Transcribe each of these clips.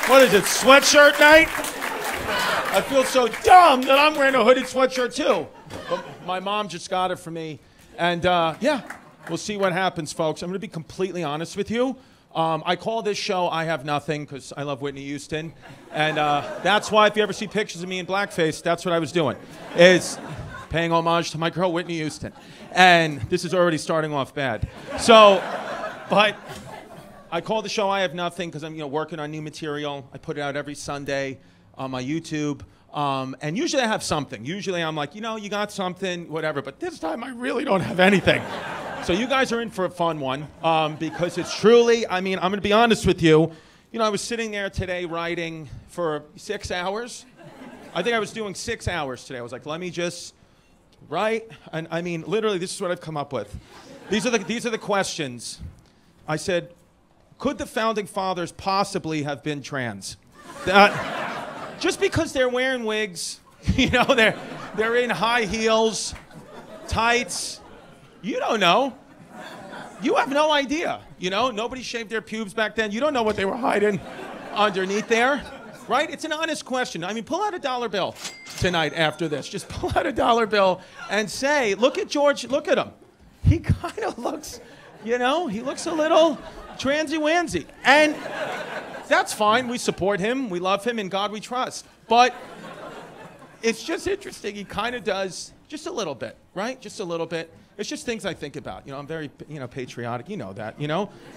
What is it, sweatshirt night? I feel so dumb that I'm wearing a hooded sweatshirt too. But my mom just got it for me. And yeah, we'll see what happens, folks. I'm going to be completely honest with you. I call this show I Have Nothing because I love Whitney Houston. And that's why if you ever see pictures of me in blackface, that's what I was doing. Is paying homage to my girl, Whitney Houston. And this is already starting off bad. So, but I call the show I Have Nothing because I'm working on new material. I put it out every Sunday on my YouTube. And usually I have something. Usually I'm like, you got something, whatever. But this time I really don't have anything. So you guys are in for a fun one because it's truly, I'm going to be honest with you. I was sitting there today writing for 6 hours. I think I was doing 6 hours today. I was like, let me just write. And literally, this is what I've come up with. These are the questions. I said, could the founding fathers possibly have been trans? Just because they're wearing wigs, they're in high heels, tights. You don't know. You have no idea. Nobody shaved their pubes back then. You don't know what they were hiding underneath there, right? It's an honest question. Pull out a dollar bill tonight after this. Just pull out a dollar bill and say, look at George, look at him. He kind of looks, he looks a little transy-wansy. And that's fine. We support him. We love him. In God we trust. But it's just interesting. He kind of does just a little bit, right? Just a little bit. It's just things I think about. I'm very, patriotic. You know that,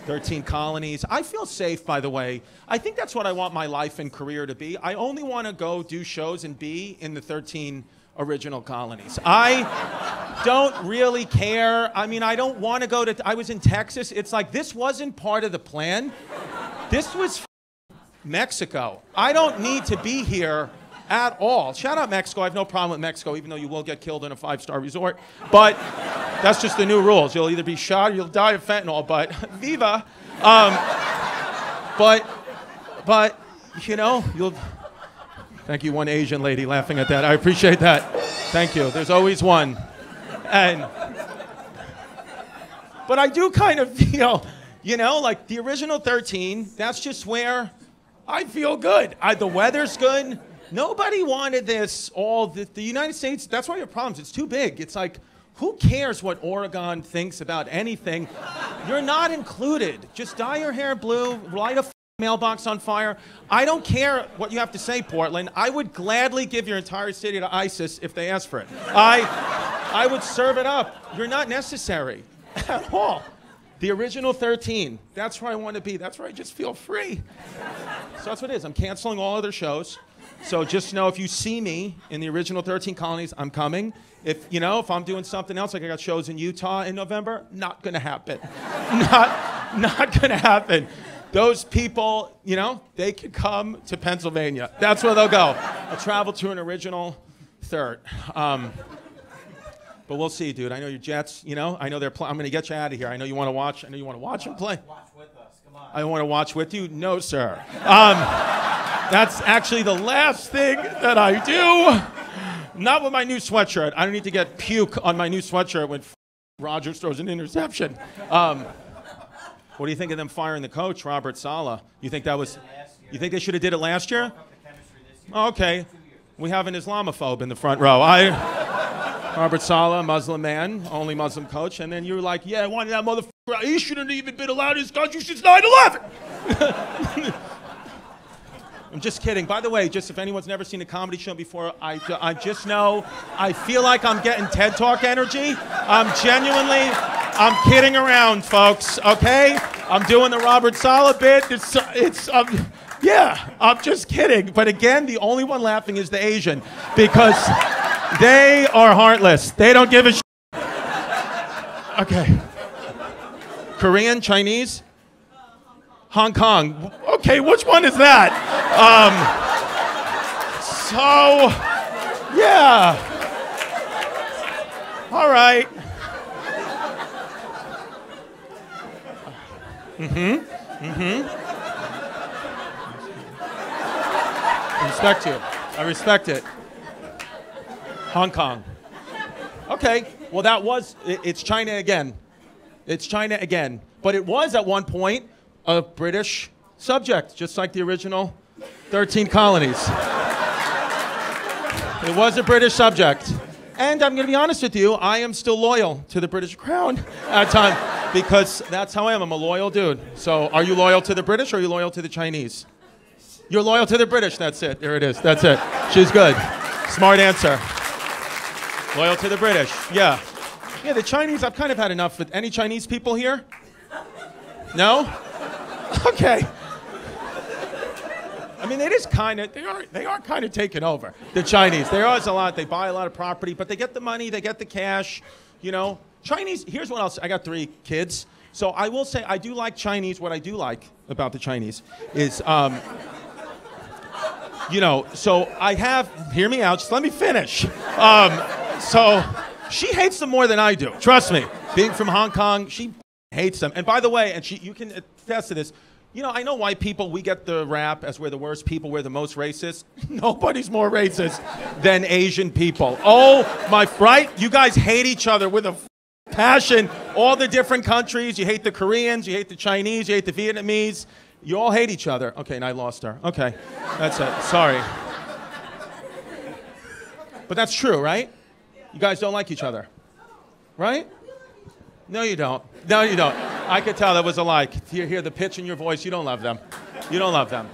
13 colonies. I feel safe, by the way. I think that's what I want my life and career to be. I only want to go do shows and be in the 13 original colonies. I don't really care. I don't want to go to, I was in Texas. It's like, this wasn't part of the plan. This was Mexico. I don't need to be here at all. Shout out Mexico. I have no problem with Mexico, even though you will get killed in a 5-star resort. But that's just the new rules. You'll either be shot or you'll die of fentanyl. But viva. But you'll. Thank you, one Asian lady laughing at that. I appreciate that. Thank you. There's always one. But I do kind of feel, like the original 13. That's just where I feel good. The weather's good. Nobody wanted this, the United States, that's why you have problems. It's too big. It's like, who cares what Oregon thinks about anything? You're not included. Just dye your hair blue, light a mailbox on fire. I don't care what you have to say, Portland. I would gladly give your entire city to ISIS if they asked for it. I would serve it up. You're not necessary at all. The original 13, that's where I want to be. That's where I just feel free. So that's what it is. I'm canceling all other shows. So just know if you see me in the original 13 colonies, I'm coming. If I'm doing something else, like I got shows in Utah in November, not gonna happen. Not gonna happen. Those people, they could come to Pennsylvania. That's where they'll go. I'll travel to an original third. But we'll see, dude. I know your Jets, I know they're I'm gonna get you out of here. I know you wanna watch. I know you wanna watch them play. Watch with us. Come on. I want to watch with you? No, sir. That's actually the last thing that I do. Not with my new sweatshirt. I don't need to get puke on my new sweatshirt when Rodgers throws an interception. What do you think of them firing the coach, Robert Saleh? You think you think they should have did it last year? Okay. We have an Islamophobe in the front row. Robert Saleh, Muslim man, only Muslim coach, and then you're like, yeah, I wanted that motherfucker. He shouldn't have even been allowed in his country since 9/11. I'm just kidding. By the way, just if anyone's never seen a comedy show before, I just know I feel like I'm getting TED Talk energy. I'm kidding around, folks, okay? I'm doing the Robert Saleh bit. Yeah, I'm just kidding. But again, the only one laughing is the Asian because they are heartless. They don't give a shit. Okay. Korean, Chinese? Hong Kong. Okay, which one is that? So, yeah. All right. I respect you. I respect it. Hong Kong. Okay, well it's China again. It's China again. But it was at one point a British subject, just like the original 13 colonies. It was a British subject. And I'm going to be honest with you, I am still loyal to the British Crown at time because that's how I am. I'm a loyal dude. So are you loyal to the British or are you loyal to the Chinese? You're loyal to the British. That's it. There it is. That's it. She's good. Smart answer. Loyal to the British. Yeah. Yeah, the Chinese, I've kind of had enough with any Chinese people here? No? Okay. I mean, it is kind of, they are kind of taking over, the Chinese. There is a lot, they buy a lot of property, but they get the money, they get the cash, you know. Chinese, here's what else, I got 3 kids. So I will say, I do like Chinese. What I do like about the Chinese is, you know, so I have, hear me out, just let me finish. So she hates them more than I do, trust me. Being from Hong Kong, she hates them. And by the way, and you can attest to this, you know, I know white people, we get the rap as we're the worst people, we're the most racist. Nobody's more racist than Asian people. Oh, right? You guys hate each other with a passion. All the different countries, you hate the Koreans, you hate the Chinese, you hate the Vietnamese. You all hate each other. Okay, and I lost her. Okay, that's it. Sorry. But that's true, right? You guys don't like each other, right? No, you don't. No, you don't. I could tell that was a lie. You hear the pitch in your voice. You don't love them. You don't love them.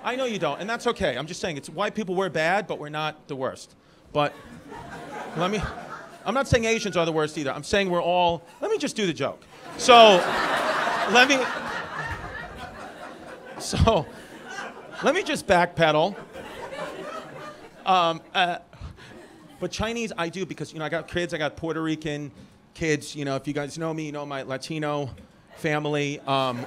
I know you don't, and that's okay. I'm just saying, it's white people, we're bad, but we're not the worst. But I'm not saying Asians are the worst either. I'm saying we're all, let me just do the joke. So, let me just backpedal. But Chinese, I do, because, you know, I got kids, I got Puerto Rican kids. You know, if you guys know me, you know my Latino family,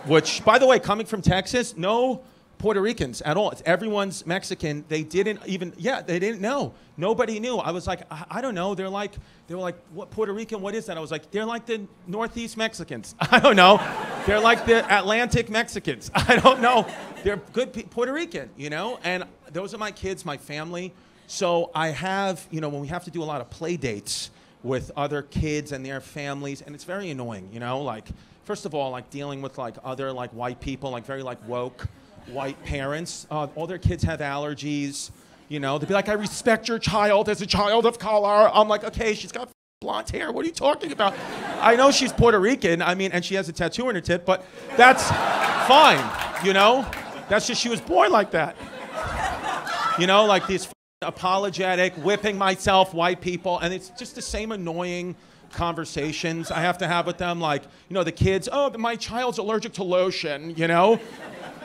which, by the way, coming from Texas, no Puerto Ricans at all. It's everyone's Mexican. They didn't even, they didn't know. Nobody knew. I was like, I don't know. They were like, what, Puerto Rican, what is that? I was like, they're like the Northeast Mexicans. I don't know. They're like the Atlantic Mexicans. I don't know. They're good Puerto Rican, you know? And those are my kids, my family. So I have, you know, when we have to do a lot of play dates with other kids and their families, and it's very annoying, you know? Like, first of all, like dealing with like other like white people, like very like woke white parents. All their kids have allergies, you know? They'd be like, I respect your child as a child of color. I'm like, okay, she's got blonde hair. What are you talking about? I know she's Puerto Rican, I mean, and she has a tattoo on her tit, but that's fine, you know? That's just, she was born like that. You know, like these apologetic, whipping myself white people, and it's just the same annoying conversations I have to have with them. Like, you know, the kids, oh, my child's allergic to lotion, you know?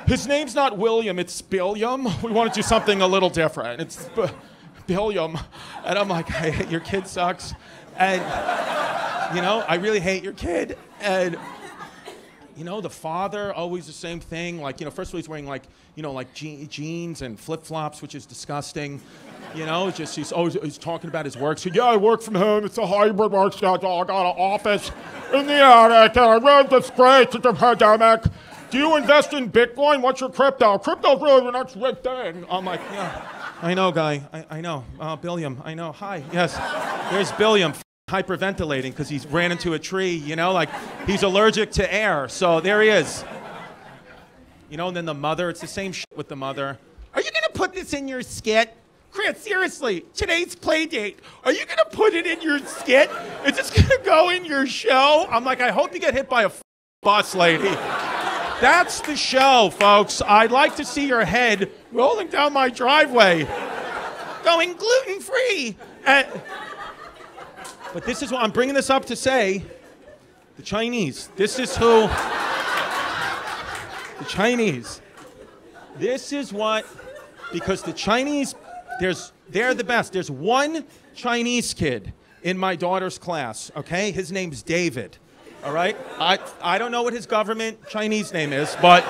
His name's not William, it's Billiam. We want to do something a little different. It's Billiam. And I'm like, I hate your kid sucks. And, you know, I really hate your kid. And, you know, the father, always the same thing. Like, you know, first of all, he's wearing like, you know, like jeans and flip-flops, which is disgusting. You know, just he's talking about his work. So, yeah, I work from home. It's a hybrid work schedule. I got an office in the attic, and I read this great to the pandemic. Do you invest in Bitcoin? What's your crypto? Crypto's really the next big thing. I'm like, yeah, I know, guy. I know. Billiam, I know. Hi, yes. There's Billiam hyperventilating because he's ran into a tree, you know, like he's allergic to air. So there he is. You know, and then the mother, it's the same shit with the mother. Are you going to put this in your skit? Chris, seriously, today's play date. Are you going to put it in your skit? Is this going to go in your show? I'm like, I hope you get hit by a bus, lady. That's the show, folks. I'd like to see your head rolling down my driveway, going gluten-free. But this is what I'm bringing this up to say, the Chinese. This is who, the Chinese. This is what, because the Chinese, they're the best. There's one Chinese kid in my daughter's class, okay? His name's David. All right? I don't know what his government Chinese name is, but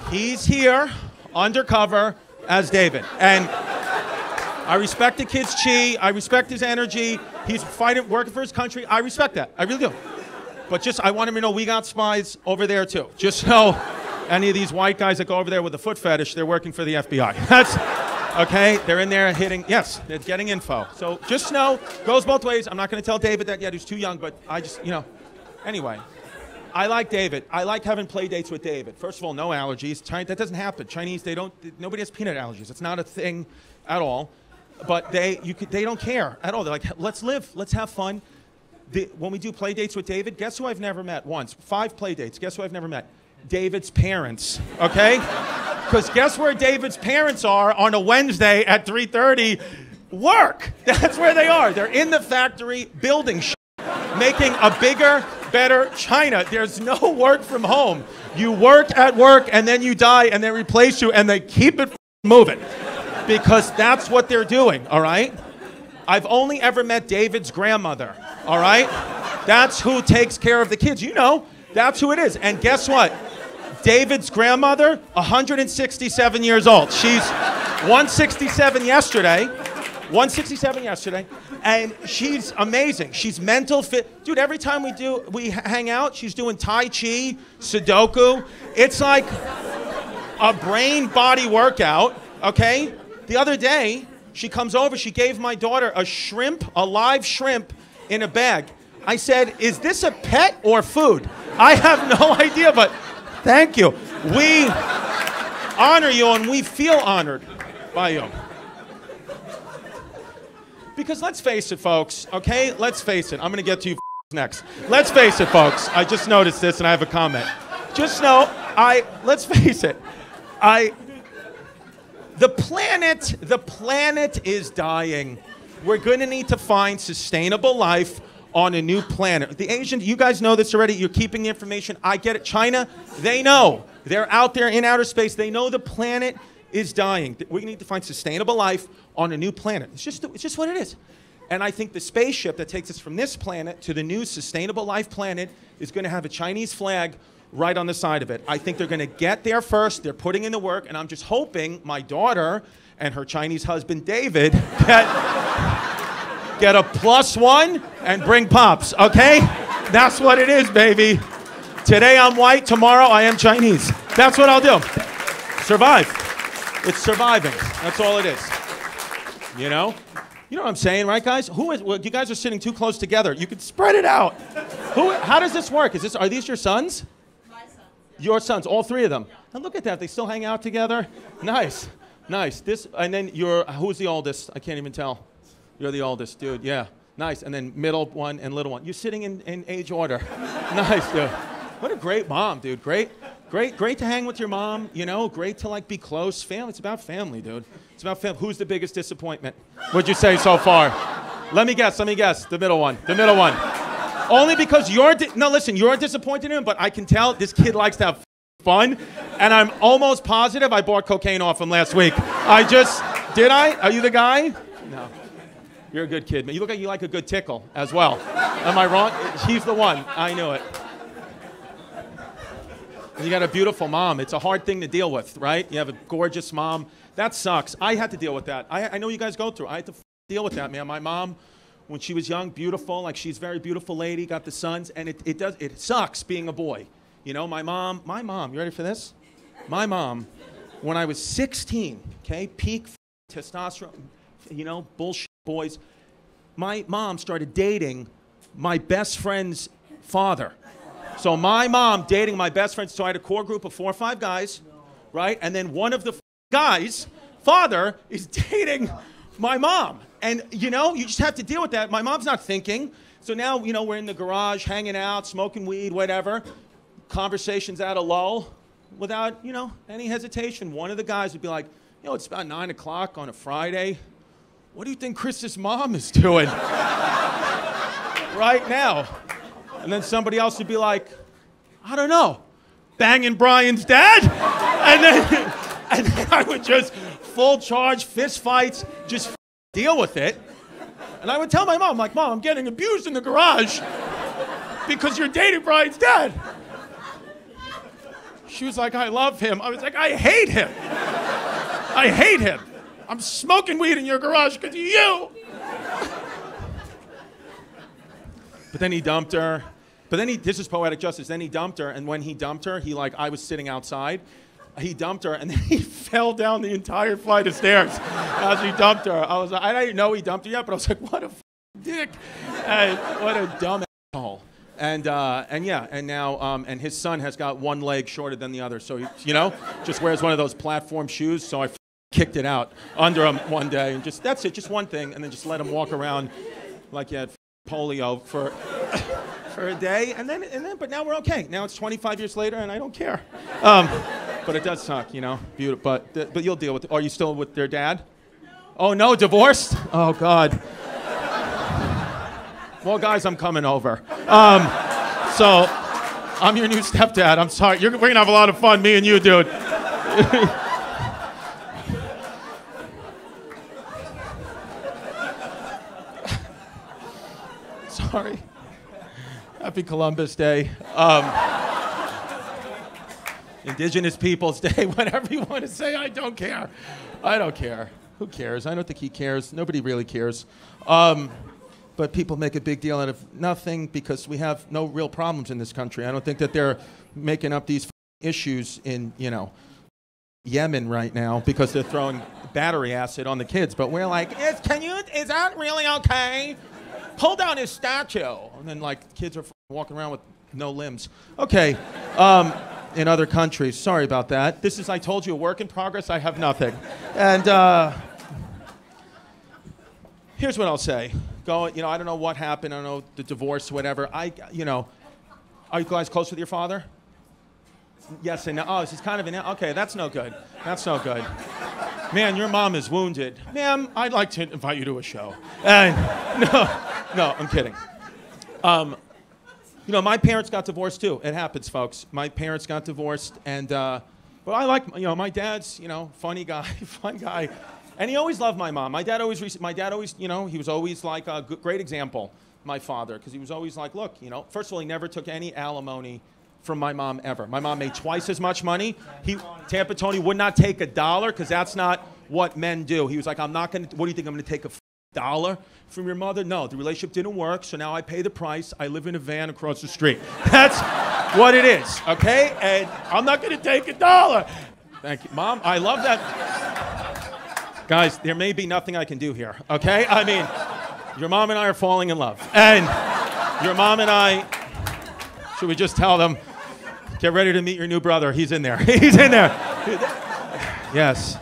he's here undercover as David. And I respect the kid's chi. I respect his energy. He's fighting, working for his country. I respect that. I really do. But just, I want him to know we got spies over there too. Just so any of these white guys that go over there with a foot fetish, they're working for the FBI. That's, okay? They're in there hitting, yes, they're getting info. So just know, goes both ways. I'm not going to tell David that yet. He's too young, but I just, you know. Anyway, I like David. I like having play dates with David. First of all, no allergies. That doesn't happen. Chinese, nobody has peanut allergies. It's not a thing at all. But they don't care at all. They're like, let's live, let's have fun. When we do play dates with David, guess who I've never met once? 5 play dates. Guess who I've never met? David's parents, okay? Because guess where David's parents are on a Wednesday at 3:30? Work. That's where they are. They're in the factory building shit, making a bigger, better China. There's no work from home. You work at work and then you die and they replace you and they keep it moving because that's what they're doing, all right? I've only ever met David's grandmother, all right? That's who takes care of the kids. You know, that's who it is. And guess what? David's grandmother, 167 years old. She's 167 yesterday. 167 yesterday, and she's amazing. She's mental fit. Dude, every time we hang out, she's doing Tai Chi, Sudoku. It's like a brain-body workout, okay? The other day, she comes over, she gave my daughter a live shrimp in a bag. I said, is this a pet or food? I have no idea, but thank you. We honor you and we feel honored by you. Because let's face it, folks, okay? Let's face it. I'm going to get to you next. Let's face it, folks. I just noticed this and I have a comment. Just know, let's face it. The planet is dying. We're going to need to find sustainable life on a new planet. The Asians, you guys know this already. You're keeping the information. I get it. China, they know. They're out there in outer space. They know the planet is dying. We need to find sustainable life on a new planet. It's just what it is. And I think the spaceship that takes us from this planet to the new sustainable life planet is going to have a Chinese flag right on the side of it. I think they're going to get there first. They're putting in the work, and I'm just hoping my daughter and her Chinese husband, David, get a +1 and bring pops, okay? That's what it is, baby. Today I'm white, tomorrow I am Chinese. That's what I'll do. Survive. It's surviving. That's all it is. You know? You know what I'm saying, right, guys? Well, you guys are sitting too close together. You could spread it out. How does this work? Are these your sons? My sons. Your sons, all 3 of them. And look at that. They still hang out together. Nice. Nice. And then who's the oldest? I can't even tell. You're the oldest, dude. Yeah. Nice. And then middle one and little one. You're sitting in age order. Nice, dude. What a great mom, dude. Great to hang with your mom, you know, great to be close. Family, it's about family, dude. It's about family. Who's the biggest disappointment, would you say so far? Let me guess, the middle one. Only because you're disappointed in him, but I can tell this kid likes to have fun, and I'm almost positive I bought cocaine off him last week. Did I? Are you the guy? No. You're a good kid, man. You look like you like a good tickle as well. Am I wrong? He's the one. I knew it. You got a beautiful mom. It's a hard thing to deal with, right? You have a gorgeous mom. That sucks. I had to deal with that. I know you guys go through. I had to deal with that, man. My mom, when she was young, beautiful, she's a very beautiful lady, got the sons, and it sucks being a boy. You know, my mom, you ready for this? My mom, when I was 16, okay, peak testosterone, you know, bullshit boys, my mom started dating my best friend's father. So my mom dating my best friend, so I had a core group of 4 or 5 guys, right? And then one of the guys' father is dating my mom. And, you know, you just have to deal with that. My mom's not thinking. So now, you know, we're in the garage, hanging out, smoking weed, whatever. Conversations at a lull without, you know, any hesitation. One of the guys would be like, you know, it's about 9 o'clock on a Friday. What do you think Chris's mom is doing right now? And then somebody else would be like, I don't know, banging Brian's dad? And then I would just full charge, fist fights, just deal with it. And I would tell my mom, Mom, I'm getting abused in the garage because you're dating Brian's dad. She was like, I love him. I was like, I hate him. I hate him. I'm smoking weed in your garage because of you. But then he dumped her. But then this is poetic justice. Then he dumped her, and when he dumped her, I was sitting outside. He dumped her, and then he fell down the entire flight of stairs as he dumped her. I didn't know he dumped her yet, but I was like, what a dick. And what a dumb asshole. And yeah, and now, and his son has got one leg shorter than the other. So, you know, just wears one of those platform shoes. So I kicked it out under him one day. And that's it, just one thing. And then just let him walk around like he had polio for a day. And then, but now we're okay. Now it's 25 years later and I don't care. But it does suck, you know, beautiful. But you'll deal with it. Are you still with their dad? Oh, no, divorced? Oh, God. Well, guys, I'm coming over. So, I'm your new stepdad. I'm sorry. We're going to have a lot of fun, me and you, dude. Sorry. Happy Columbus Day. Indigenous Peoples Day, whatever you want to say, I don't care. I don't care. Who cares? I don't think he cares. Nobody really cares. But people make a big deal out of nothing because we have no real problems in this country. I don't think that they're making up these issues in, you know, Yemen right now because they're throwing battery acid on the kids. But we're like, is that really okay? Pull down his statue. And then, like, kids are walking around with no limbs. Okay. In other countries. Sorry about that. This is, I told you, a work in progress. I have nothing. And here's what I'll say. You know, I don't know what happened. I don't know, the divorce, whatever. You know, are you guys close with your father? Yes and no. Oh, he's kind of an... Okay, that's no good. That's no good. Man, your mom is wounded. Ma'am, I'd like to invite you to a show. And no, I'm kidding. You know, my parents got divorced too. It happens, folks. My parents got divorced, and but I like, you know, my dad's, you know, funny guy, fun guy, and he always loved my mom. My dad always, you know, he was always like a great example. My father, because he was always like, look, you know, first of all, he never took any alimony from my mom ever. My mom made twice as much money. Tampa Tony would not take $1 because that's not what men do. He was like, I'm not gonna. What do you think? I'm gonna take $1 from your mother? No, the relationship didn't work, so now I pay the price. I live in a van across the street. That's what it is, okay? And I'm not gonna take $1. Thank you, Mom. I love that. Guys, there may be nothing I can do here, okay? I mean, your mom and I are falling in love. And your mom and I, should we just tell them, get ready to meet your new brother. He's in there. He's in there. Yes.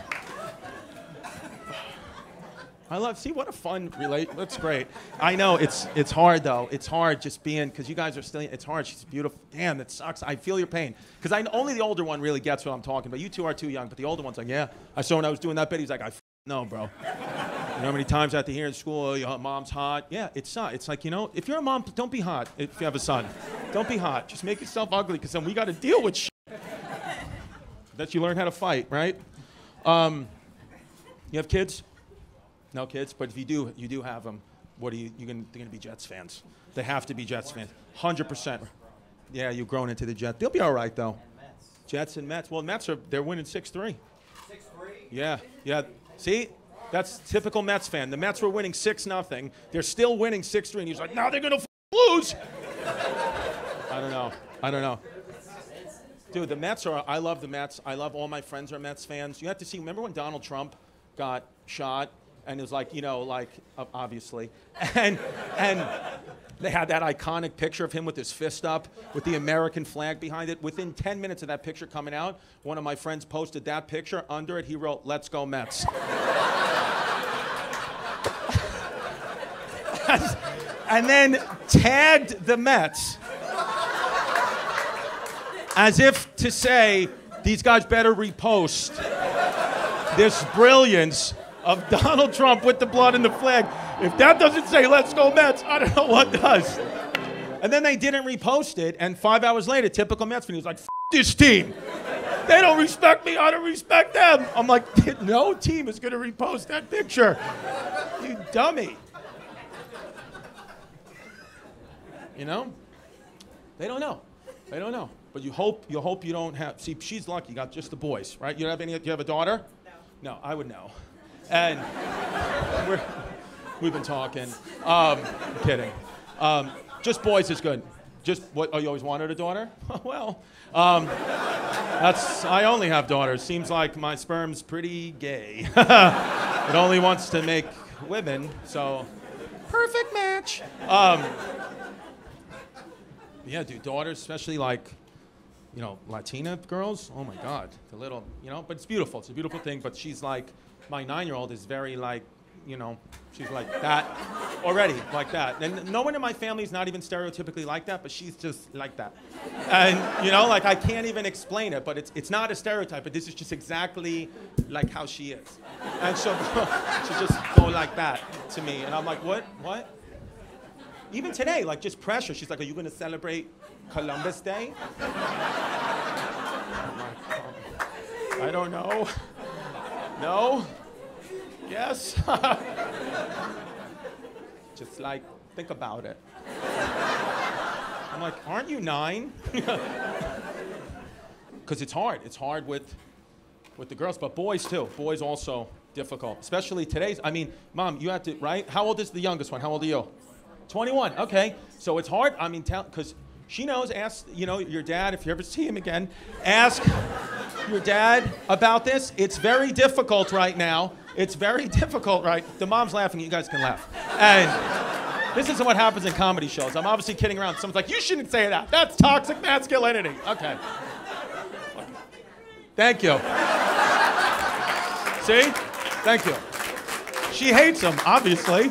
I love, see what a fun that's great. I know, it's hard though. It's hard just being, because you guys are still, it's hard. She's beautiful. Damn, it sucks. I feel your pain. Because only the older one really gets what I'm talking about. You two are too young, but the older one's like, yeah. I saw when I was doing that bit, he's like, no, bro. You know how many times I have to hear in school, oh, your mom's hot? Yeah, it's like, you know, if you're a mom, don't be hot if you have a son. Don't be hot. Just make yourself ugly, because then we got to deal with shit. That you learn how to fight, right? You have kids? No kids, but if you do have them, what are they're going to be Jets fans. They have to be Jets fans. 100%. Yeah, you've grown into the Jets. They'll be all right, though. Jets and Mets. Well, Mets they're winning 6-3. 6-3? Yeah. See? That's typical Mets fan. The Mets were winning 6-0. They're still winning 6-3, and he's like, now they're going to lose. I don't know. Dude, the Mets I love the Mets. I love all my friends are Mets fans. You have to see, remember when Donald Trump got shot? And it was like, you know, like, obviously. And they had that iconic picture of him with his fist up with the American flag behind it. Within 10 minutes of that picture coming out, one of my friends posted that picture. Under it, he wrote, "Let's go Mets." And then tagged the Mets as if to say, these guys better repost this brilliance of Donald Trump with the blood and the flag. If that doesn't say, let's go Mets, I don't know what does. And then they didn't repost it, and 5 hours later, typical Mets fan, he was like, F this team. They don't respect me, I don't respect them. I'm like, no team is gonna repost that picture. You dummy. You know? They don't know. But you hope you don't have, see, she's lucky, you got just the boys, right? Do you have a daughter? No, I would know. And we've been talking. I'm kidding. Just boys is good. Just what? Oh, you always wanted a daughter? Well, I only have daughters. Seems like my sperm's pretty gay. It only wants to make women, so perfect match. Yeah, dude, daughters, especially like, you know, Latina girls. Oh my God, the little, you know, but it's beautiful. It's a beautiful thing. But she's like, my 9-year-old is very like, you know, she's like that already, like that. And no one in my family is not even stereotypically like that, but she's just like that. And, you know, like I can't even explain it, but it's not a stereotype, but this is just exactly like how she is. And so she just go like that to me. And I'm like, what? Even today, like just pressure. She's like, are you going to celebrate Columbus Day? I don't know. No? Yes? Just like, think about it. I'm like, aren't you 9? Because it's hard. It's hard with the girls, but boys too. Boys also difficult, especially today's. I mean, Mom, you have to, right? How old is the youngest one? How old are you? 21. Okay. So it's hard. I mean, because she knows, ask, you know, your dad, if you ever see him again, ask your dad about this. It's very difficult right now. It's very difficult, right? The mom's laughing, you guys can laugh. And this isn't what happens in comedy shows. I'm obviously kidding around. Someone's like, you shouldn't say that. That's toxic masculinity. Okay. Thank you. See? Thank you. She hates him, obviously.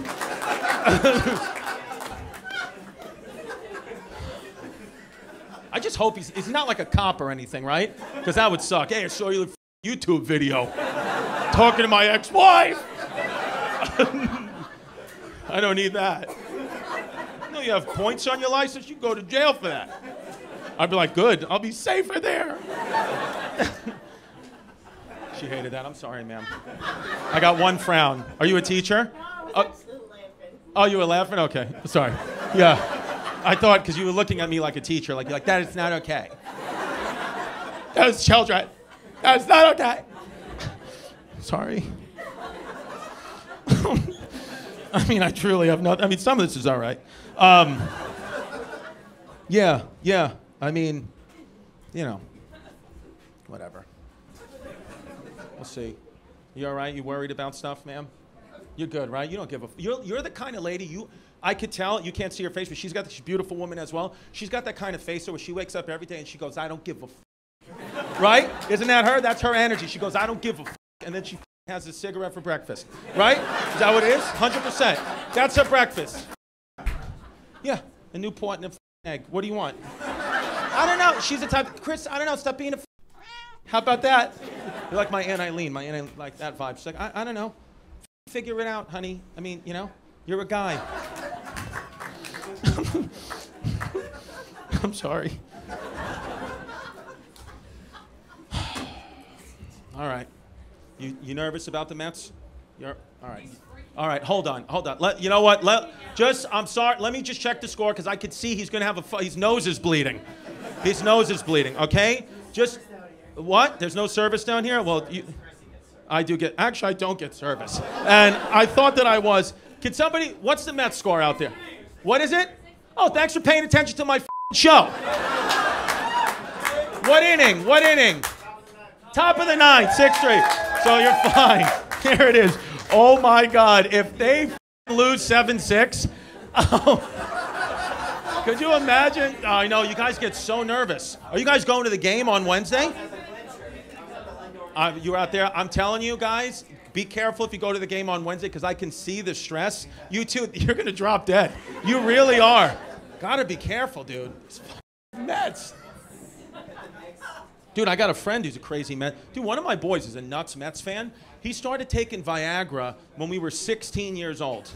I just hope he's not like a cop or anything, right? Because that would suck. Hey, I saw you YouTube video talking to my ex-wife. I don't need that. You know you have points on your license, you go to jail for that. I'd be like, good, I'll be safer there. She hated that. I'm sorry, ma'am. I got one frown. Are you a teacher? No, I was actually laughing. Oh, you were laughing? Okay, sorry. Yeah. I thought, because you were looking at me like a teacher, like, you're like, that is not okay. That is children. That is not okay. Sorry. I mean, I truly have nothing. I mean, some of this is all right. Yeah. I mean, you know, whatever. We'll see. You all right? You worried about stuff, ma'am? You're good, right? You don't give a... You're the kind of lady, I could tell, you can't see her face, but she's got this beautiful woman as well. She's got that kind of face where she wakes up every day and she goes, I don't give a right? Isn't that her? That's her energy. She goes, I don't give a and then she has a cigarette for breakfast. Right? Is that what it is? 100%. That's her breakfast. Yeah, a Newport and an egg. What do you want? I don't know. She's the type, Chris, I don't know, stop being a How about that? You're like my Aunt Eileen. My Aunt Eileen, like that vibe. She's like, I don't know. Figure it out, honey. I mean, you know, you're a guy. I'm sorry. All right. You nervous about the Mets? You're all right. All right, hold on. You know what? I'm sorry. Let me just check the score because I could see he's going to have his nose is bleeding. His nose is bleeding, okay? Just, what? There's no service down here? Well, I do get, actually, I don't get service. And I thought that I was. Can somebody, what's the Mets score out there? What is it? Oh, thanks for paying attention to my show. What inning? What inning? Top of the ninth, 6-3. So you're fine. Here it is. Oh my God, if they lose 7-6, oh, could you imagine? Oh, I know, you guys get so nervous. Are you guys going to the game on Wednesday? You're out there. I'm telling you guys, be careful if you go to the game on Wednesday because I can see the stress. You two, you're going to drop dead. You really are. Gotta be careful, dude. It's Mets. Dude, I got a friend who's a crazy Mets. Dude, one of my boys is a nuts Mets fan. He started taking Viagra when we were 16 years old.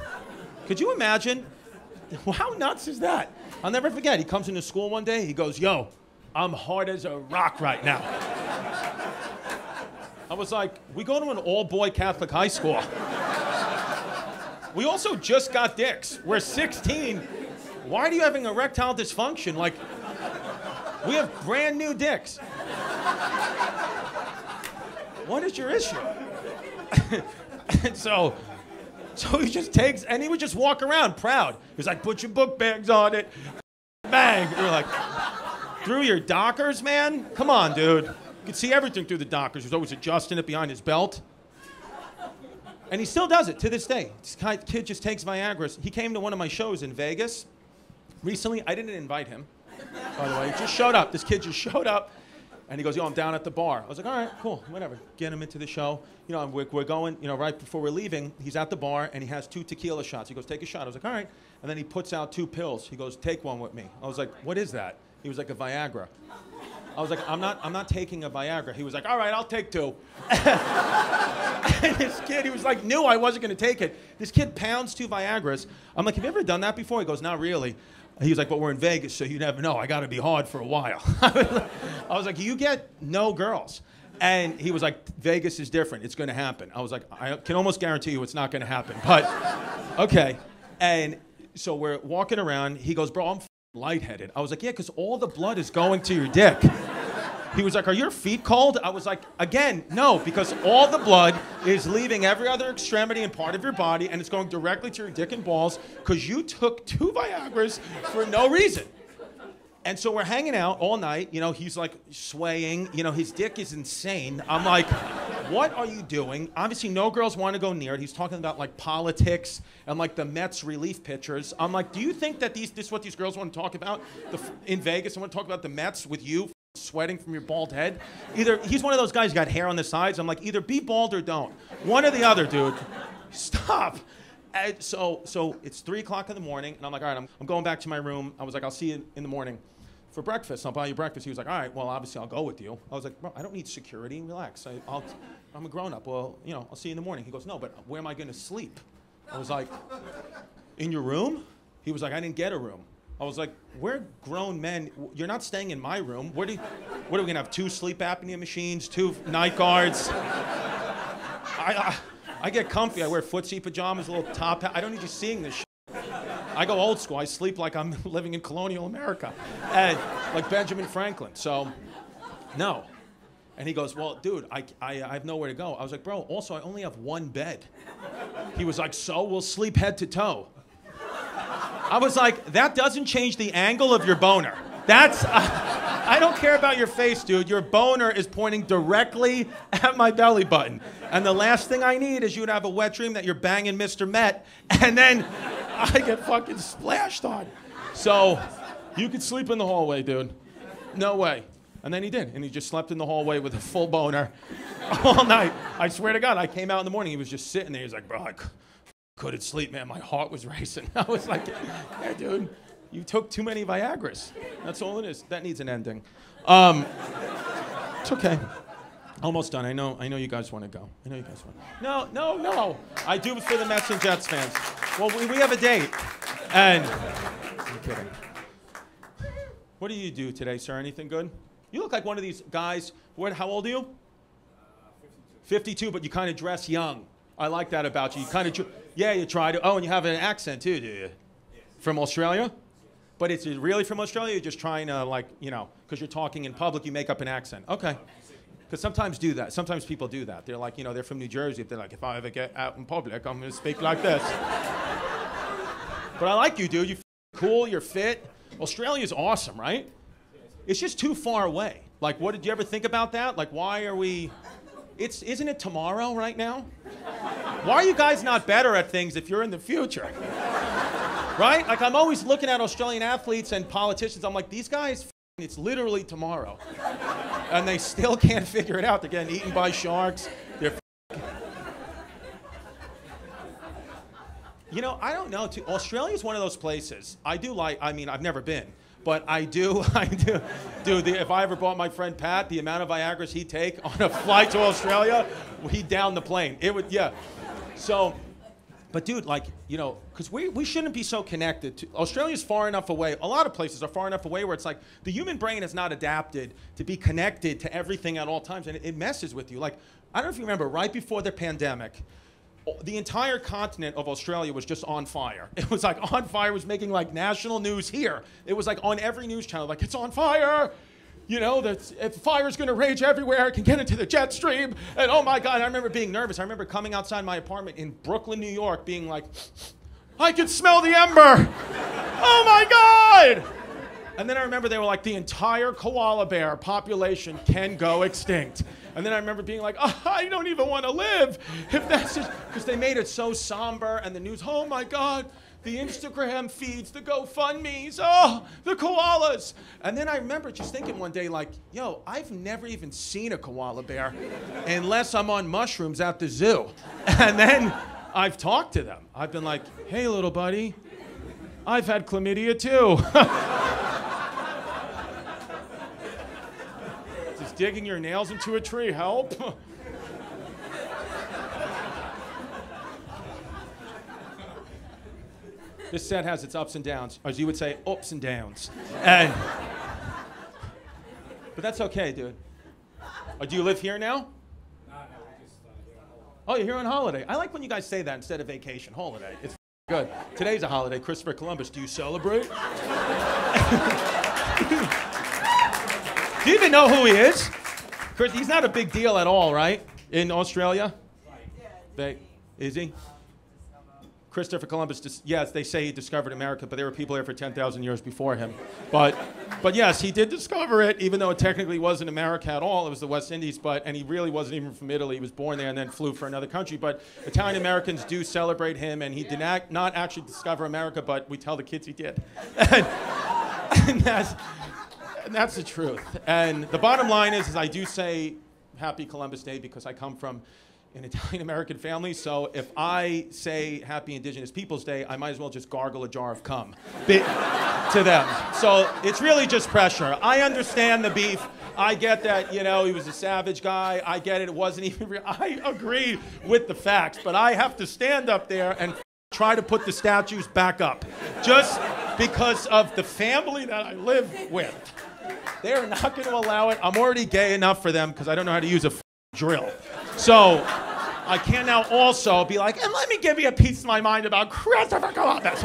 Could you imagine? How nuts is that? I'll never forget. He comes into school one day. He goes, yo, I'm hard as a rock right now. I was like, we go to an all-boy Catholic high school. We also just got dicks. We're 16. Why are you having erectile dysfunction? Like, we have brand new dicks. What is your issue? And so he just takes, and he would just walk around proud. He was like, put your book bags on it. Bang. And we're like, through your Dockers, man? Come on, dude. You could see everything through the Dockers. He was always adjusting it behind his belt. And he still does it to this day. This kid just takes Viagra. He came to one of my shows in Vegas recently. I didn't invite him. by the way. He just showed up. This kid just showed up. And he goes, yo, I'm down at the bar. I was like, all right, cool, whatever. Get him into the show. You know, we're going, you know, right before we're leaving, he's at the bar, and he has 2 tequila shots. He goes, take a shot. I was like, all right. And then he puts out 2 pills. He goes, take one with me. I was like, what is that? He was like, a Viagra. I was like, I'm not taking a Viagra. He was like, all right, I'll take 2. And this kid, he was like, knew I wasn't going to take it. This kid pounds 2 Viagras. I'm like, have you ever done that before? He goes, not really. He was like, but we're in Vegas, so you never know. I got to be hard for a while. I was like, you get no girls. And he was like, Vegas is different. It's going to happen. I was like, I can almost guarantee you it's not going to happen. But, okay. And so we're walking around. He goes, bro, I'm lightheaded. I was like, yeah, because all the blood is going to your dick. He was like, are your feet cold? I was like, again, no, because all the blood is leaving every other extremity and part of your body, and it's going directly to your dick and balls because you took 2 Viagras for no reason. And so we're hanging out all night. You know, he's like swaying. You know, his dick is insane. I'm like, what are you doing? Obviously, no girls want to go near it. He's talking about like politics and like the Mets relief pitchers. I'm like, do you think that this is what these girls want to talk about in Vegas? I want to talk about the Mets with you sweating from your bald head? Either he's one of those guys who got hair on the sides. I'm like, either be bald or don't. One or the other, dude. Stop. And so it's 3 o'clock in the morning, and I'm like, all right, I'm going back to my room. I was like, I'll see you in the morning for breakfast. I'll buy you breakfast. He was like, all right, well, obviously I'll go with you. I was like, bro, I don't need security. Relax. I'm a grown-up. Well, you know, I'll see you in the morning. He goes, no, but where am I going to sleep? I was like, in your room? He was like, I didn't get a room. I was like, we're grown men. You're not staying in my room. What are we going to have? 2 sleep apnea machines, 2 night guards? I get comfy. I wear footsie pajamas, a little top hat. I don't need you seeing this shit. I go old school. I sleep like I'm living in colonial America, and like Benjamin Franklin. So, no. And he goes, well, dude, I have nowhere to go. I was like, bro, also, I only have 1 bed. He was like, so we'll sleep head to toe. I was like, that doesn't change the angle of your boner. I don't care about your face, dude. Your boner is pointing directly at my belly button. And the last thing I need is you to have a wet dream that you're banging Mr. Met, and then I get fucking splashed on. So, you could sleep in the hallway, dude. No way. And then he did. And he just slept in the hallway with a full boner all night. I swear to God, I came out in the morning. He was just sitting there. He was like, bro, I couldn't sleep, man. My heart was racing. I was like, yeah, dude, you took too many Viagras. That's all it is. That needs an ending. It's okay. Almost done. I know you guys want to go. I know you guys want. No. I do for the Mets and Jets fans. Well, we have a date. And I'm kidding. What do you do today, sir? Anything good? You look like one of these guys. How old are you? 52, but you kind of dress young. I like that about you. You kind of, yeah, you try to. Oh, and you have an accent too, do you? Yes. From Australia? But it's really from Australia? You're just trying to, like, you know, because you're talking in public, you make up an accent. Okay. Because sometimes do that. Sometimes people do that. They're like, you know, they're from New Jersey. They're like, if I ever get out in public, I'm going to speak like this. But I like you, dude. You're cool. You're fit. Australia's awesome, right? It's just too far away. Like, what did you ever think about that? Like, why are we... Isn't it tomorrow right now? Why are you guys not better at things if you're in the future? Right? Like, I'm always looking at Australian athletes and politicians. I'm like, these guys, it's literally tomorrow. And they still can't figure it out. They're getting eaten by sharks. They're You know, I don't know. Australia's one of those places. I mean, I've never been. But I do. Dude, if I ever brought my friend Pat, the amount of Viagras he'd take on a flight to Australia, he'd down the plane. It would, yeah. So, but dude, like, you know, because we shouldn't be so connected. Australia's far enough away. A lot of places are far enough away where it's like the human brain has not adapted to be connected to everything at all times, and it messes with you. Like, I don't know if you remember, right before the pandemic, the entire continent of Australia was just on fire. It was like on fire, was making like national news here. It was like on every news channel, like, it's on fire. You know, if fire's gonna rage everywhere, it can get into the jet stream. And oh my God, I remember being nervous. I remember coming outside my apartment in Brooklyn, New York, being like, I can smell the ember. Oh my God. And then I remember they were like, the entire koala bear population can go extinct. And then I remember being like, oh, I don't even want to live if that's just, because they made it so somber and the news, oh my God, the Instagram feeds, the GoFundMes, oh, the koalas. And then I remember just thinking one day, like, yo, I've never even seen a koala bear unless I'm on mushrooms at the zoo. And then I've talked to them. I've been like, hey, little buddy, I've had chlamydia too. Does digging your nails into a tree help? This set has its ups and downs, or as you would say, ups and downs. But that's okay, dude. Do you live here now? Oh, you're here on holiday. I like when you guys say that instead of vacation. Holiday. It's good. Today's a holiday. Christopher Columbus. Do you celebrate? Do you even know who he is? Chris, he's not a big deal at all, right? In Australia? Is he? Christopher Columbus, yes, they say he discovered America, but there were people here for 10,000 years before him. But yes, he did discover it, even though it technically wasn't America at all. It was the West Indies, and he really wasn't even from Italy. He was born there and then flew for another country. But Italian Americans do celebrate him, and he did not actually discover America, but we tell the kids he did. And that's the truth. And the bottom line is I do say Happy Columbus Day because I come from an Italian-American family, so if I say Happy Indigenous Peoples Day, I might as well just gargle a jar of cum to them. So it's really just pressure. I understand the beef. I get that, you know, he was a savage guy. I get it. It wasn't even real. I agree with the facts, but I have to stand up there and try to put the statues back up just because of the family that I live with. They're not going to allow it. I'm already gay enough for them because I don't know how to use a drill. So I can now also be like, and let me give you a piece of my mind about Christopher Columbus.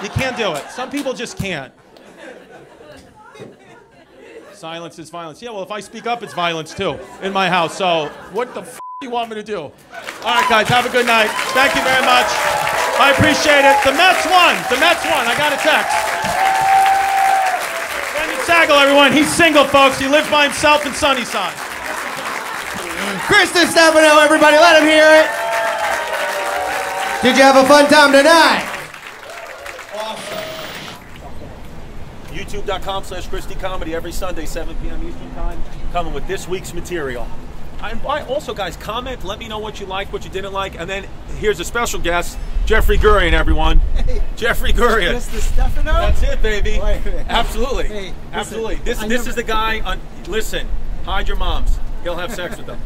You can't do it. Some people just can't. Silence is violence. Yeah, well, if I speak up, it's violence too in my house. So what the f do you want me to do? All right, guys, have a good night. Thank you very much. I appreciate it. The Mets won. The Mets won. I got a text. Brendan Sagal, everyone. He's single, folks. He lives by himself in Sunnyside. Chris Distefano, everybody, let him hear it. Did you have a fun time tonight? Awesome. YouTube.com/ChristyComedy every Sunday, 7 p.m. Eastern Time, coming with this week's material. Also, guys, comment, let me know what you liked, what you didn't like, and then here's a special guest, Jeffrey Gurian, everyone. Hey, Jeffrey Gurian. Chris Distefano? That's it, baby. Wait. Absolutely. Hey, absolutely. This is the guy on, listen, hide your moms. He'll have sex with them.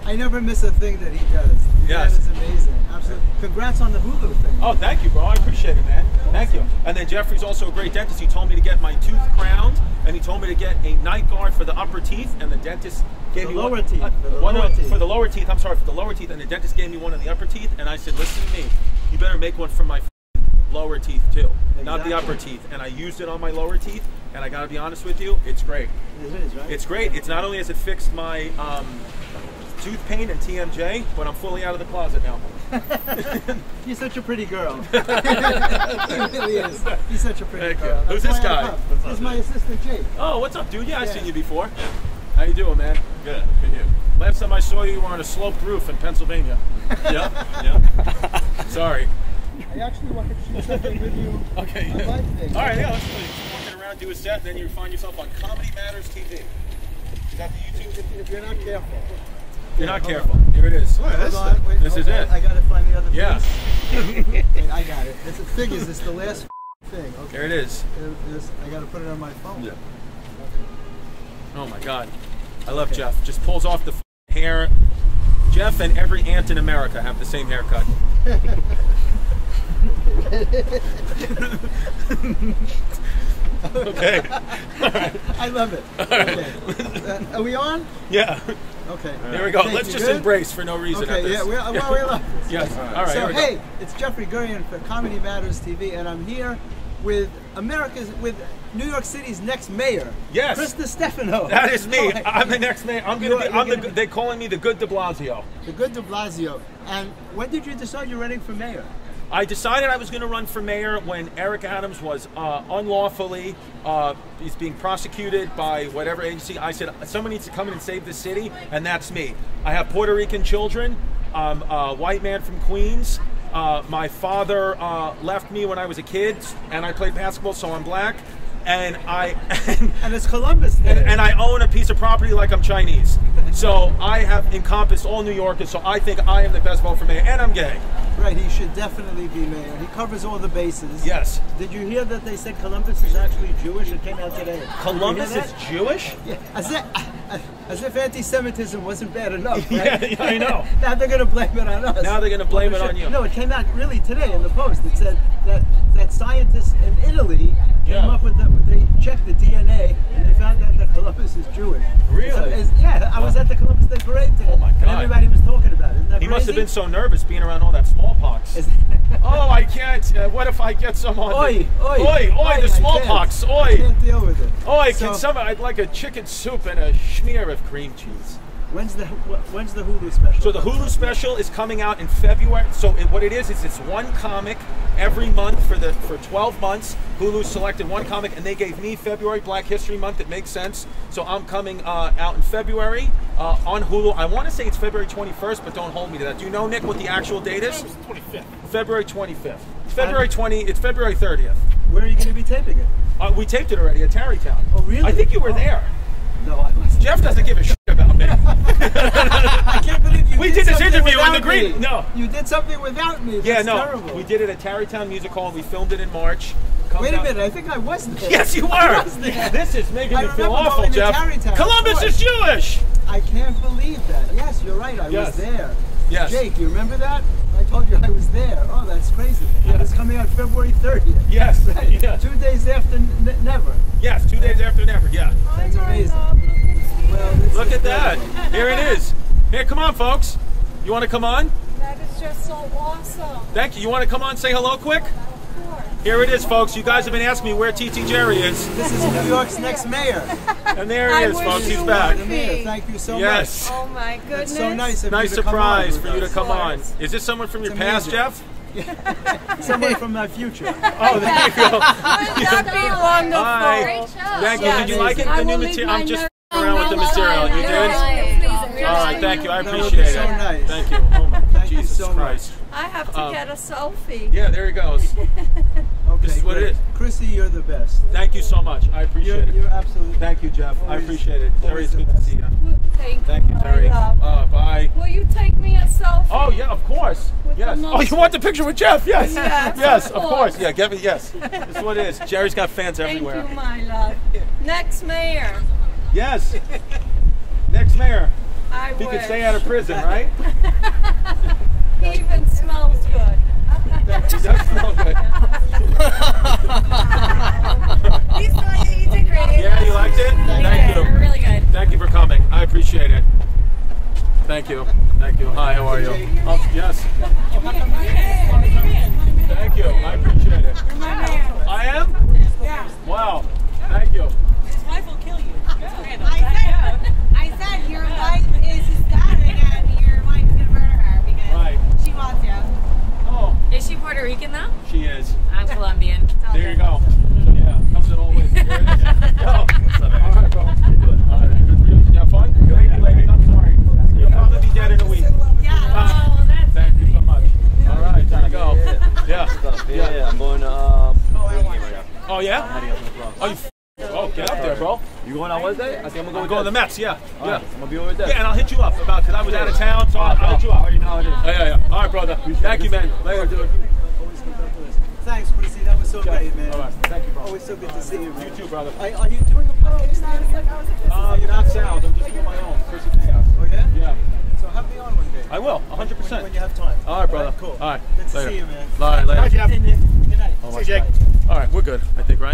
I never miss a thing that he does. Yes. That is amazing. Absolutely. Congrats on the Hulu thing. Oh, thank you, bro. I appreciate it, man. Thank you. And then Jeffrey's also a great dentist. He told me to get my tooth crowned, and he told me to get a night guard for the upper teeth, and the dentist gave me lower teeth. For the lower teeth. I'm sorry, for the lower teeth, and the dentist gave me one on the upper teeth, and I said, listen to me, you better make one for my lower teeth too, not the upper teeth. And I used it on my lower teeth, and I gotta be honest with you, it's great. It is, right? It's great. It's not only has it fixed my tooth pain and TMJ, but I'm fully out of the closet now. You're such a pretty girl. He really is. He's such a pretty girl. Who's this guy? This is my assistant, Jake. Oh, what's up, dude? Yeah, I've seen you before. How you doing, man? Good. Good. You? Last time I saw you, you were on a sloped roof in Pennsylvania. Yeah. Yeah. Sorry. I actually want to shoot something with you. Okay. On live thing. All right, yeah, let's do it. Just walking around, do a set, and then you find yourself on Comedy Matters TV. Is that the YouTube? If you're not careful. You're not careful. Here it is. This is it. I gotta find the other piece. Yeah. Wait, I got it. The thing is, it's the last thing. Okay. There it is. I gotta put it on my phone. Yeah. Oh my God. I love Jeff. Just pulls off the hair. Jeff and every aunt in America have the same haircut. Okay. All right. I love it. All right. Okay. Are we on? Yeah. Okay. There we go. Thank Let's you. just Good? embrace for no reason. Okay, at this. yeah, we love this. Yes. All right. So, Here we hey, go. it's Jeffrey Gurian for Comedy Matters TV, and I'm here with New York City's next mayor. Yes. Chris Distefano. That is me. Okay. I'm the next mayor. They're calling me the Good De Blasio. The Good De Blasio. And when did you decide you're running for mayor? I decided I was going to run for mayor when Eric Adams was unlawfully, he's being prosecuted by whatever agency. I said, someone needs to come in and save the city, and that's me. I have Puerto Rican children, a white man from Queens, My father left me when I was a kid, and I played basketball, so I'm black. And and it's Columbus Day. And I own a piece of property like I'm Chinese. So I have encompassed all New Yorkers, so I think I am the best vote for mayor, and I'm gay. Right, he should definitely be mayor. He covers all the bases. Yes. Did you hear that they said Columbus is actually Jewish? It came out today. Columbus is Jewish? Yeah, as if anti-Semitism wasn't bad enough, right? Yeah, I know. Now they're going to blame it on us. Now they're going to blame it on you. No, it came out really today in the Post. It said that scientists in Italy came up with they checked the DNA and they found out that Columbus is Jewish. Really? Yeah, I was at the Columbus Day parade today. Oh my God. And everybody was talking about it. Isn't that He crazy? must have been so nervous being around all that smallpox. Oh, I can't. What if I get some on Oi, the smallpox. Oi. I can't deal with it. Oi, So, I'd like a chicken soup and a schmear of cream cheese. When's the Hulu special? So the Hulu special is coming out in February. So what it is it's one comic every month for 12 months. Hulu selected one comic, and they gave me February, Black History Month. It makes sense. So I'm coming out in February on Hulu. I want to say it's February 21st, but don't hold me to that. Do you know, Nick, what the actual date is? 25th. February 25th. It's February 20. It's February 30th. Where are you going to be taping it? We taped it already at Tarrytown. Oh, really? I think you were there. No, I wasn't. Jeff doesn't give a shit about me. I can't believe you We did did this something interview in the without green. me. No. You did something without me. That's Yeah, no. terrible. We did it at Tarrytown Music Hall. We filmed it in March. Comes Wait a out- minute, I think I was there. Yes, you were. I was there. This is making I me feel remember awful, going to Jeff. Tarrytown, Columbus of course. is Jewish. I can't believe that. Yes, you're right, I Yes. was there. Yes. Jake, you remember that? I told you I was there. Oh, that's crazy. Yes. It's coming out February 30th. Yes. Right. Yes. 2 days after never. Yes, 2 days after never. Yeah. That's amazing. Well, this Look is at that. great. Here it is. Here, come on, folks. You want to come on? That is just so awesome. Thank you. You want to come on, say hello quick? Of course. Here it is, folks. You guys have been asking me where TT Jerry is. This is New York's next mayor. And there he I is, wish folks. He's you back. would. Mayor, thank you so Yes. Oh my goodness. It's so nice of Nice you to come on surprise with for you to us. come on. course. Is this someone from your It's past, amazing. Jeff? Someone from my future. Oh, there you go. Wouldn't that be wonderful? Hi. Great show. Thank you. Yes. Did you like it? I The new will leave material? my I'm just nerve around with the on material. You the did? line. All right, thank you. I That would appreciate be it. so nice. Thank you. Oh my Thank you Jesus so much. Christ. I have to get a selfie. Yeah, there he goes. Okay, This is what it great. is. Chrissy, you're the best. Thank you so much. I appreciate it. You're absolutely. Thank you, Jeff. I always- appreciate it. Terry, always it's the good to best. see you. Thank you, Thank you, Terry. my love. Bye. Will you take me a selfie? Oh yeah, of course. With Yes. the Oh, you want the picture with Jeff? Yes. Yes, Yes, of of course. course. Yeah, get me. Yes. This is what it is. Jerry's got fans Thank everywhere. you, my love. Next mayor. Yes. Next mayor. I He wish. could stay out of prison, right? He even smells good. He does smell good. You did great. Yeah, you liked it? Thank you. Really good. Thank you for coming. I appreciate it. Thank you. Thank you. Hi, how are you? Oh, yes. Thank you. I appreciate it. I am? Yeah. Wow. Thank you. His wife will kill you. I said your wife is ecstatic and your wife's gonna murder her because Right. she wants you. Oh, Is she Puerto Rican though? she is. I'm Colombian. There you go. So, yeah, comes in all ways. Here it is. Oh, what's up, all right, bro. All right, good for you. You have fun? Thank you, ladies. I'm sorry. You'll probably be dead in a week. Yeah. Oh, that's Thank you so much. All right, there you go. Yeah. Yeah, I'm going to Oh, yeah? heading up to the Bronx. Oh, you oh, get up there, bro. You going on Wednesday? I think I'm I'm going going to to the Mets, yeah. Yeah, Yeah. I'm gonna be over there. Yeah, and I'll hit you up about because I was out of town, so I'll hit you up. Already know how it is. Yeah. All right, brother. Thank you, man. Later, dude. Thanks, Chrissy. That was so great, man. All right. Thank you, bro. Always so good to see you, You man. too, brother. Are you doing a podcast? You're not sound. I'm just doing my own. Chrissy Chaos. Oh, yeah? Yeah. So have me on one day. I will. 100%. When you have time. All right, brother. Cool. All right. Good to Later. see you, man. All right, later. Good night. All right, we're good, I think, right?